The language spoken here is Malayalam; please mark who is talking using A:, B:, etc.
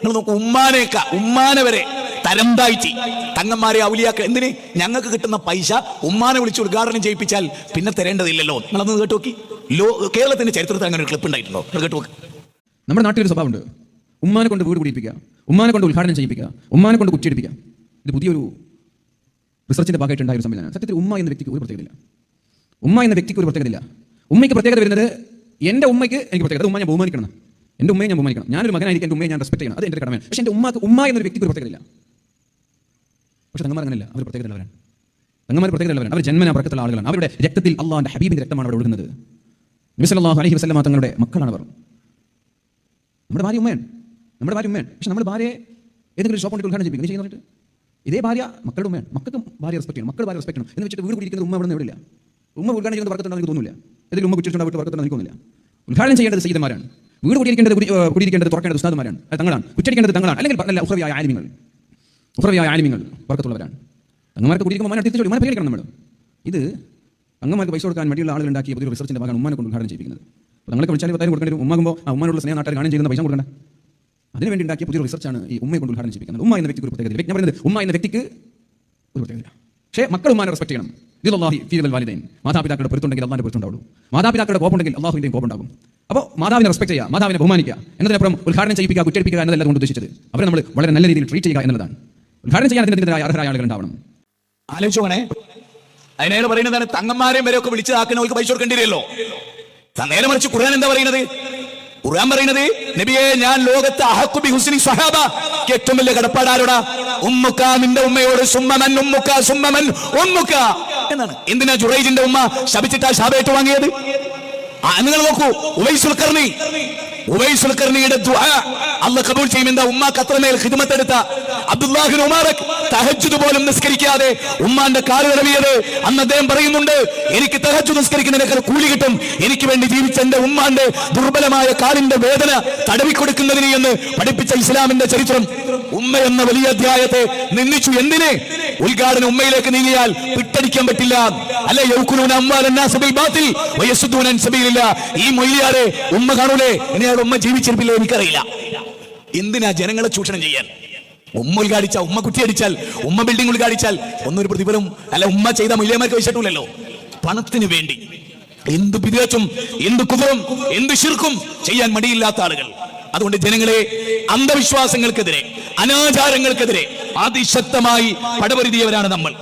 A: നിങ്ങൾ നോക്കൂ, ഉമ്മാനെ വരെ തരം താഴ്ത്തി തങ്ങന്മാരെ ഔലിയാക്കൾ. എന്തിന്? ഞങ്ങൾക്ക് കിട്ടുന്ന പൈസ ഉമ്മാനെ വിളിച്ച് ഉദ്ഘാടനം ചെയ്യിപ്പിച്ചാൽ പിന്നെ തരേണ്ടതില്ലല്ലോ. നിങ്ങളൊന്ന് കേട്ടു നോക്കി. കേരളത്തിന്റെ ചരിത്രത്തിൽ അങ്ങനെ ഒരു ക്ലിപ്പ് ഉണ്ടായിട്ടുണ്ടോ? കേട്ടു നോക്ക്.
B: നമ്മുടെ നാട്ടിലൊരു സ്വഭാവമുണ്ട്. ഉമ്മാനെ കൊണ്ട് വീട് കുടിപ്പിക്കുക, ഉമ്മാനെ കൊണ്ട് ഉദ്ഘാടനം ചെയ്യിപ്പിക്കുക, ഉമ്മാനെ കൊണ്ട് കുറ്റിയടിപ്പിക്കുക. ഇത് പുതിയൊരു റിസർച്ചിന്റെ ഭാഗമായിട്ടുണ്ടായ ഒരു സംവിധാനം. സത്യത്തിൽ ഉമ്മ എന്ന വ്യക്തിക്ക് ഒരു പ്രത്യേകതയില്ല. ഉമ്മ എന്ന വ്യക്തിക്ക് ഒരു പ്രത്യേകതയില്ല. ഉമ്മയ്ക്ക് പ്രത്യേകത വരുന്നത്, എൻ്റെ ഉമ്മയ്ക്ക് എനിക്ക് പ്രത്യേകത, ഉമ്മ ഞാൻ ബഹുമാനിക്കണം. എൻ്റെ ഉമ്മയെ ഞാൻ ബഹുമാനിക്കണം. ഞാനൊരു മകനായിരിക്കും, എൻ്റെ ഉമ്മയെ ഞാൻ റെസ്പെക്ട് ചെയ്യണം. അത് എൻ്റെ കടമയാണ്. പക്ഷേ എൻ്റെ ഉമ്മക്ക് ഉമ്മ എന്നൊരു വ്യക്തിക്ക് ഒരു പ്രത്യേകതയില്ല. പക്ഷേ തങ്ങന്മാർ അങ്ങനെയല്ല. അവർ പ്രത്യേകതയുള്ളവരാണ്. തങ്ങന്മാർ പ്രത്യേകതയുള്ളവരാണ്. അവർ ജന്മന പറക്കത്തുള്ള ആളുകളാണ്. അവരുടെ രക്തത്തിൽ അള്ളാഹുവിന്റെ ഹബീബിന്റെ രക്തമാണ് അവിടെ ഒഴുകുന്നത്. നബി സല്ലല്ലാഹു അലൈഹി വസല്ലം തങ്ങളുടെ മക്കളാണ് അവർ. നമ്മുടെ ഭാര്യ ഉമ്മയാണ്. പക്ഷെ നമ്മൾ ഭാര്യയെ ഏതെങ്കിലും ഷോപ്പ് കൊണ്ടിട്ട് ഉദ്ഘാടനം ചെയ്യിപ്പിക്കും ചെയ്യുന്നിട്ട് ഇതേ ഭാര്യ മക്കളുടെ ഉമ്മയാണ്. മക്കൾക്ക് ഭാര്യ റെസ്പെക്ട് ചെയ്യണം, മക്കൾ ഭാര്യ റെസ്പെക്ട് ചെയ്യണം എന്ന് വെച്ചിട്ട് വീട് കുടിക്കുന്ന ഉമ്മ അവിടെ എവിടെയില്ല. ഉമ്മ ഉദ്ഘാടനം ചെയ്യുന്നത് വർക്കത്തുണ്ടെന്ന് എനിക്ക് തോന്നുന്നില്ല. ഏതെങ്കിലും ഉമ്മ കുറ്റിട്ടുണ്ടായിട്ട് വർക്കത്തുണ്ടെന്ന് എനിക്ക് തോന്നുന്നില്ല. ഉദ്ഘാടനം ചെയ്യേണ്ടത് സയ്യിദന്മാരാണ്. വീട് കുടിയിരിക്കേണ്ടത് തുറക്കേണ്ടത് ഉസ്താദുമാരാണ്, തങ്ങളാണ്. കുറ്റടിക്കേണ്ടത് തങ്ങളാണ്. അല്ലെങ്കിൽ നല്ല ഉഖ്റവിയായ ആലിമീങ്ങൾ വർക്കത്തുള്ളവരാണ്. തങ്ങന്മാർക്ക് കുടിയിരിക്കുമ്പോൾ ഉമ്മാനെ തിരിച്ചു ഉമ്മാനെ പരിഗണിക്കണം നമ്മൾ. ഇത് തങ്ങന്മാർക്ക് പൈസ കൊടുക്കാൻ വേണ്ടിയുള്ള ആളുകൾ ഉണ്ടാക്കിയ പുതിയ റിസർച്ചിന്റെ ഭാഗമാണ് ഉമ്മാനെ കൊണ്ട് ഉദ്ഘാടനം ചെയ്യിപ്പിക്കുന്നത്. അപ്പോൾ തങ്ങൾക്ക് വിളിച്ചാൽ 10,000 കൊടുക്കേണ്ടി വരും. ഉമ്മാകുമ്പോൾ ആ ഉമ്മാനുള്ള സ്നേഹം നാട്ടുകാർ കാണാൻ ചെയ്യുന്ന പൈസ കൊടുക്കണ്ട. അതിനുവേണ്ടി ഉണ്ടാക്കിയ പുതിയ റിസർച്ചാണ് ഈ ഉമ്മയെ കൊണ്ട് ഉദ്ഘാടനം ചെയ്യിപ്പിക്കുന്നത്. ഉമ്മ എന്ന വ്യക്തിക്ക് ഒരു പ്രത്യേകത. ഞാൻ പറയുന്നത് ഉമ്മ എന്ന വ്യക്തിക്ക് ഒരു പ്രത്യേകത. പക്ഷേ മക്കൾ ഉമ്മാനെ റെസ്പെക്ട് ചെയ്യണം. മാതാപിതാക്കളുടെ പൊരുത്തുണ്ടെങ്കിൽ അള്ളാഹിന്റെ പൊരുത്തുണ്ടാവുള്ളൂ. മാതാപിതാക്കളുടെ കോപമുണ്ടെങ്കിൽ അള്ളാഹുവിന്റെയും കോപമുണ്ടാകും. അപ്പോൾ മാതാവിനെ റെസ്പെക്ട് ചെയ്യുക, മാതാവിനെ ബഹുമാനിക്കുക എന്നതിനപ്പുറം ഉദ്ഘാടനം ചെയ്യിപ്പിക്കുക, കുറ്റടിപ്പിക്കുക എന്നതല്ല കൊണ്ട് ഉദ്ദേശിച്ചത്. അവരെ നമ്മൾ വളരെ നല്ല രീതിയിൽ ട്രീറ്റ് ചെയ്യുക എന്നുള്ളതാണ്. ഉദ്ഘാടനം ചെയ്യാൻ അതിനെതിരായ അർഹരായ ആളുകൾ ഉണ്ടാവണം.
A: ആലോചിച്ചോണേ. അതിനേരെ പറയുന്നതാണ് തങ്ങന്മാരെയും വരെ ഒക്കെ വിളിച്ചതാക്കുന്ന അവർക്ക് പൈസ കൊടുക്കേണ്ടിയല്ലോ. നേരെ മറിച്ച് ഖുർആൻ എന്താ പറയുന്നത്? ഖുർആൻ പറയുന്നത്, നബിയെ ഞാൻ ലോകത്തെ അഹഖു ബി ഹുസ്നി സ്വഹാബ, ഏറ്റവും വലിയ കടപ്പാടാരോടാ? ഉമ്മുക, നിന്റെ ഉമ്മയോട്. സുമ്മമൻ ഉമ്മുക, സുമ്മമൻ ഉമ്മുക എന്നാണ്. എന്തിനാ ജുറൈജിന്റെ ഉമ്മ ശപിച്ചിട്ടാ ശാപേറ്റ് വാങ്ങിയത്? നിങ്ങൾ നോക്കൂ, ഉവൈസുൽ ഖർണിയുടെ ദുആ അല്ലാഹു കബൂൽ ചെയ്യും. എന്താ? ഉമ്മാക്ക് അത്രമേൽ ഖിദ്മത്ത് എടുത്ത അബ്ദുല്ലാഹി ഇബ്നു മുബാറക് തഹജ്ജുദ് പോലും നിസ്കരിക്കാതെ ഉമ്മാന്റെ കാല് തടവിയത്. അന്ന് അദ്ദേഹം പറയുന്നുണ്ട്, എനിക്ക് തഹജ്ജുദ് നിസ്കരിക്കുന്നതിനേക്കാൾ കൂലി കിട്ടും എനിക്ക് വേണ്ടി ജീവിച്ച എന്റെ ഉമ്മാന്റെ ദുർബലമായ കാലിന്റെ വേദന തടവിക്കൊടുക്കുന്നതിന് എന്ന് പഠിപ്പിച്ച ഇസ്ലാമിന്റെ ചരിത്രം. ഉമ്മ എന്ന വലിയ അധ്യായത്തെ നിന്ദിച്ചു. എന്തിന്? ഉദ്ഘാടനം ഉമ്മയിലേക്ക് നീങ്ങിയാൽ വിട്ടടിക്കാൻ പറ്റില്ല. അല്ലെ യൗകുലൂന അംവാലൻ നാസ് ബിൽ ബാത്തിൽ വയസുദ്ദൂന അൻ സബീലില്ലാഹ്. ഈ മൊയ്ലിയാരെ ഉമ്മ കാണൂലേ? ഇനിയാളുടെ ഉമ്മ ജീവിച്ചിരിപ്പില്ലേ എനിക്കറിയില്ല. എന്തിനാ ജനങ്ങളെ ചൂഷണം ചെയ്യാൻ? ഉമ്മ ഉദ്ഘാടിച്ചാൽ, ഉമ്മ കുറ്റിയടിച്ചാൽ, ഉമ്മ ബിൽഡിംഗ് ഉദ്ഘാടിച്ചാൽ ഒന്നൊരു പ്രതിഫലം അല്ല. ഉമ്മ ചെയ്ത മൊയ്ലിയമാർക്ക് വെച്ചിട്ടില്ലല്ലോ. പണത്തിന് വേണ്ടി എന്ത് ബിദ്അത്തും എന്ത് കുഫറും എന്ത് ശിർക്കും ചെയ്യാൻ മടിയില്ലാത്ത ആളുകൾ. അതുകൊണ്ട് ജനങ്ങളെ അന്ധവിശ്വാസങ്ങൾക്കെതിരെ, അനാചാരങ്ങൾക്കെതിരെ അതിശക്തമായി പടപൊരുതിയവരാണ് നമ്മൾ.